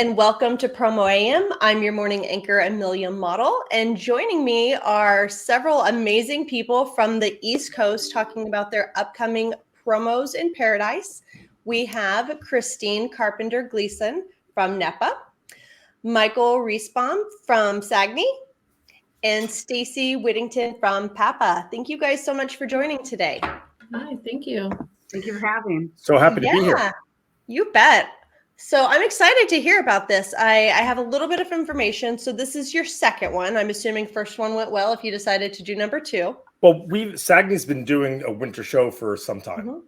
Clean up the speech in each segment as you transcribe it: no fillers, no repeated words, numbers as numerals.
and welcome to PromoAm. I'm your morning anchor, Amelia Madl, and joining me are several amazing people from the East Coast talking about their upcoming promos in Paradise. We have Christine Carpenter Gleason from NEPPA, Micheal Reisenbaum from SAAGNY, and Staci Whittington from PAPPA. Thank you guys so much for joining today. Hi, thank you. Thank you for having. So happy to be here. Yeah, you bet. So I'm excited to hear about this. I have a little bit of information. So this is your second one. I'm assuming first one went well if you decided to do number two. Well, SAAGNY's been doing a winter show for some time.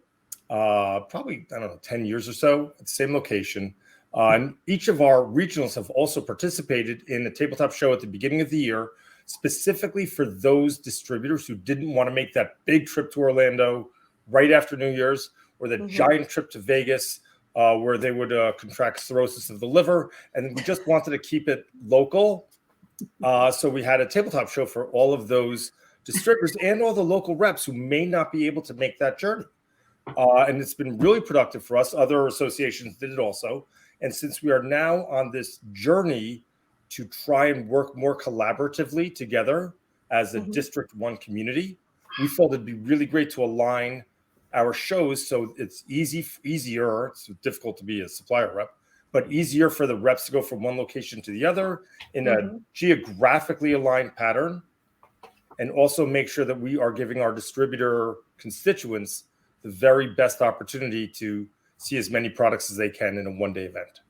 Probably, 10 years or so at the same location. And each of our regionals have also participated in a tabletop show at the beginning of the year, specifically for those distributors who didn't want to make that big trip to Orlando right after New Year's, or the giant trip to Vegas, where they would contract cirrhosis of the liver, and we just wanted to keep it local. So we had a tabletop show for all of those distributors and all the local reps who may not be able to make that journey. And it's been really productive for us. Other associations did it also. And since we are now on this journey to try and work more collaboratively together as a District 1 community, we felt it'd be really great to align our shows so it's easier. It's difficult to be a supplier rep, but easier for the reps to go from one location to the other in a geographically aligned pattern, and also make sure that we are giving our distributor constituents the very best opportunity to see as many products as they can in a one-day event.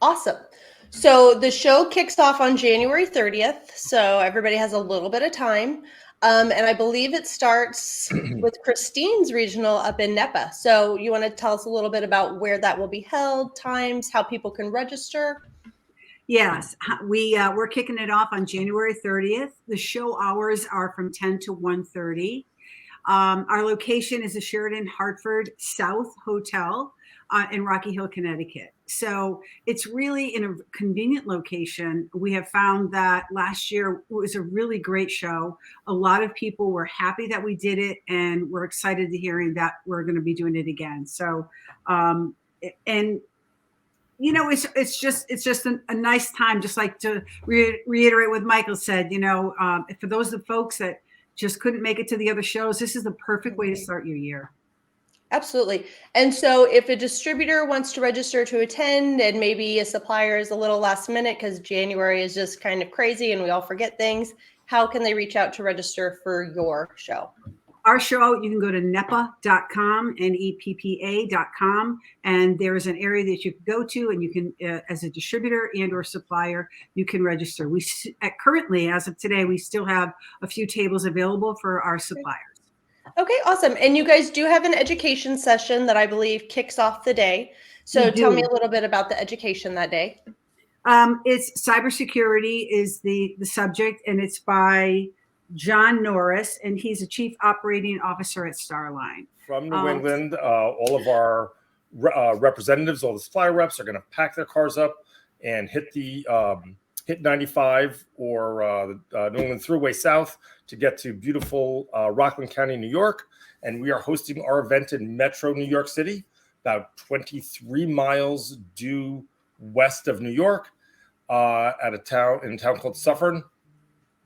Awesome. So the show kicks off on January 30th. So everybody has a little bit of time. And I believe it starts with Christine's regional up in NEPPA. So you want to tell us a little bit about where that will be held, times, how people can register? Yes, we're kicking it off on January 30th. The show hours are from 10 to 1:30. Our location is the Sheraton Hartford South Hotel in Rocky Hill, Connecticut. So it's really in a convenient location. We have found that last year was a really great show. A lot of people were happy that we did it, and we're excited to hearing that we're going to be doing it again. So, and you know, it's just a nice time. Just like to reiterate what Micheal said, for those of the folks that just couldn't make it to the other shows, this is the perfect way to start your year. Absolutely. And so if a distributor wants to register to attend, and maybe a supplier is a little last minute because January is just kind of crazy and we all forget things, how can they reach out to register for your show? Our show, you can go to NEPPA.com, NEPPA.com, and there is an area that you can go to, and you can, as a distributor and or supplier, you can register. We currently, as of today, we still have a few tables available for our suppliers. Okay, awesome. And you guys do have an education session that I believe kicks off the day. So tell me a little bit about the education that day. It's cybersecurity is the subject, and it's by John Norris, and he's a chief operating officer at Starline. From New England, all of our representatives, all the supplier reps are going to pack their cars up and hit 95 or the New England Thruway South to get to beautiful Rockland County, New York. And we are hosting our event in Metro New York City, about 23 miles due west of New York, at a town called Suffern.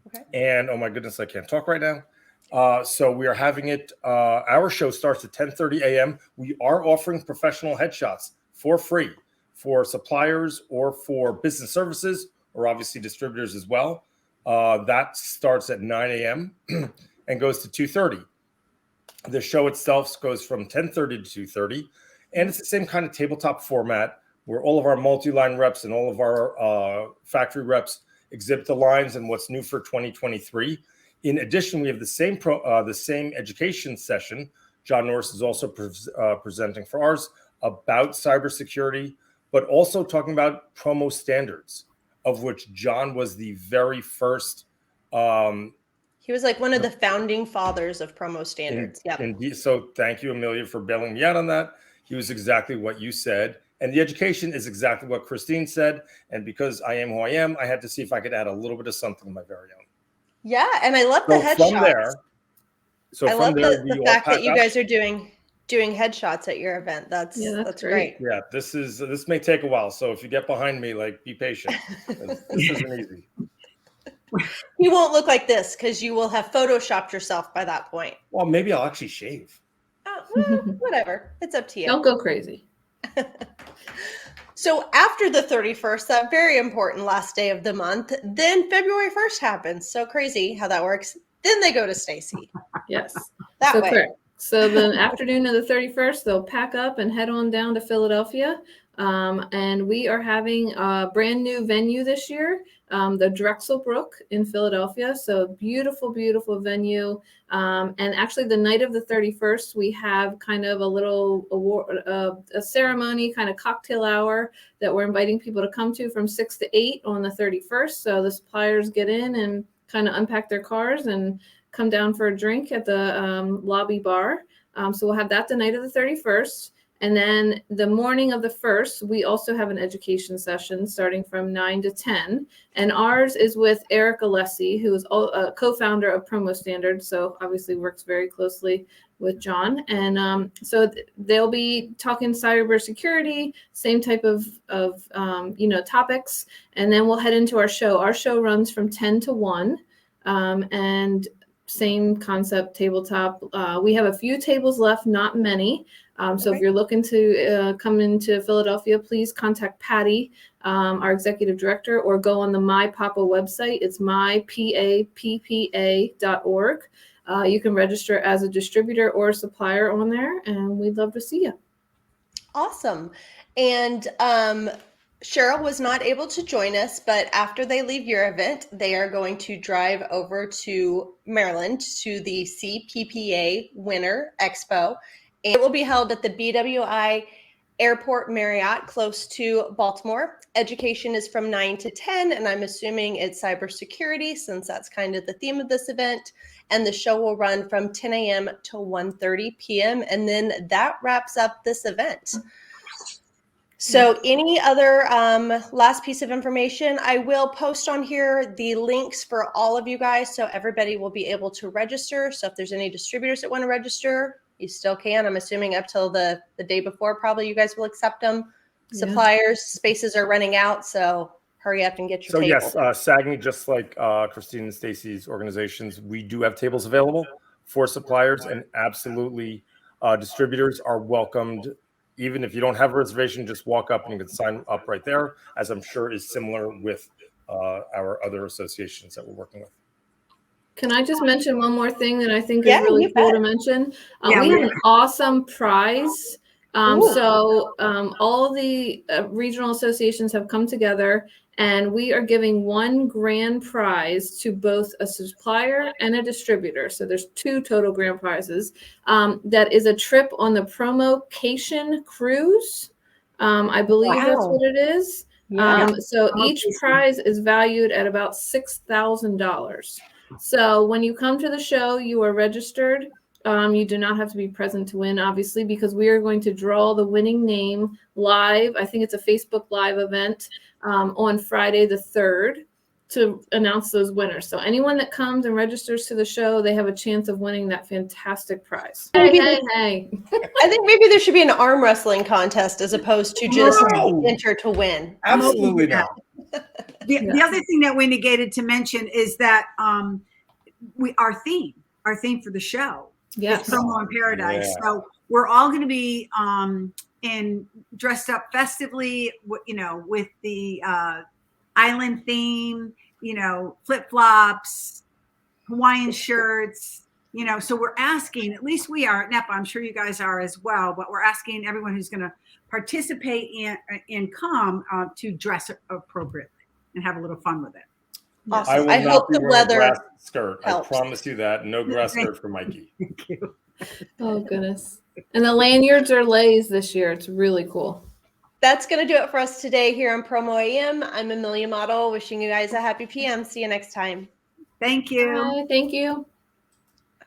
Okay. And oh my goodness, I can't talk right now. So we are having it. Our show starts at 10:30 a.m. We are offering professional headshots for free for suppliers or for business services, or obviously distributors as well. That starts at 9 a.m. and goes to 2:30. The show itself goes from 10:30 to 2:30, and it's the same kind of tabletop format where all of our multi-line reps and all of our factory reps exhibit the lines and what's new for 2023. In addition, we have the same education session. John Norris is also presenting for ours about cybersecurity, but also talking about promo standards, of which John was the very first. He was like one of the founding fathers of promo standards. Indeed. So thank you, Amelia, for bailing me out on that. He was exactly what you said. And the education is exactly what Christine said. And because I am who I am, I had to see if I could add a little bit of something of my very own. Yeah, and I love the headshots. I love the fact that you guys are doing doing headshots at your event. That's great. Yeah, this may take a while. So if you get behind me, like, be patient. This isn't easy. You won't look like this because you will have photoshopped yourself by that point. Well, maybe I'll actually shave. Well, whatever. It's up to you. Don't go crazy. So after the 31st, that very important last day of the month, then February 1st happens. So crazy how that works. Then they go to Staci. Yes. That way. Correct. So the afternoon of the 31st, they'll pack up and head on down to Philadelphia. And we are having a brand new venue this year, the Drexel Brook in Philadelphia. So beautiful, beautiful venue. And actually the night of the 31st, we have kind of a little award, a ceremony, kind of cocktail hour that we're inviting people to come to from 6 to 8 on the 31st. So the suppliers get in and kind of unpack their cars and come down for a drink at the lobby bar. So we'll have that the night of the 31st. And then the morning of the 1st, we also have an education session starting from 9 to 10. And ours is with Eric Alessi, who is a co-founder of Promo Standards. So obviously works very closely with John. And so they'll be talking cybersecurity, same type of topics. And then we'll head into our show. Our show runs from 10 to 1. And same concept, tabletop. We have a few tables left, not many. So if you're looking to come into Philadelphia, please contact Patty, our executive director, or go on the MyPAPPA website. It's mypappa.org. You can register as a distributor or a supplier on there, and we'd love to see you. Awesome. And Cheryl was not able to join us, but after they leave your event, they are going to drive over to Maryland to the CPPA Winter Expo. And it will be held at the BWI Airport Marriott close to Baltimore. Education is from 9 to 10, and I'm assuming it's cybersecurity since that's kind of the theme of this event. And the show will run from 10 a.m. to 1:30 p.m. And then that wraps up this event. So any other last piece of information, I will post on here the links for all of you guys so everybody will be able to register. So if there's any distributors that want to register, you still can. I'm assuming up till the day before, probably you guys will accept them. Yeah. Suppliers, spaces are running out, so hurry up and get your table. So yes, SAAGNY, just like Christine and Staci's organizations, we do have tables available for suppliers, and absolutely distributors are welcomed. Even if you don't have a reservation, just walk up and you can sign up right there, as I'm sure is similar with our other associations that we're working with. Can I just mention one more thing that I think is really cool to mention? We have an awesome prize. So all the regional associations have come together, and we are giving one grand prize to both a supplier and a distributor. So there's 2 total grand prizes. That is a trip on the PromoAm cruise. I believe that's what it is. Yeah. So each prize is valued at about $6,000. So when you come to the show, you are registered. You do not have to be present to win, obviously, because we are going to draw the winning name live. I think it's a Facebook Live event on Friday the 3rd to announce those winners. So anyone that comes and registers to the show, they have a chance of winning that fantastic prize. Hey. I think maybe there should be an arm wrestling contest as opposed to just enter to win. Absolutely not. The other thing that we negated to mention is that our theme for the show is Promo in Paradise. Yeah. So we're all going to be dressed up festively, with the island theme, flip flops, Hawaiian shirts. So we're asking, at least we are at NEPPA, I'm sure you guys are as well, but we're asking everyone who's going to participate and come to dress appropriately and have a little fun with it. Awesome. I hope the weather grass skirt. helps. I promise you that. No grass skirt for Mikey. Thank you. Oh, goodness. And the lanyards are lays this year. It's really cool. That's going to do it for us today here on PromoAm. I'm Amelia Madl, wishing you guys a happy PM. See you next time. Thank you. Bye. Thank you.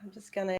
I'm just going to...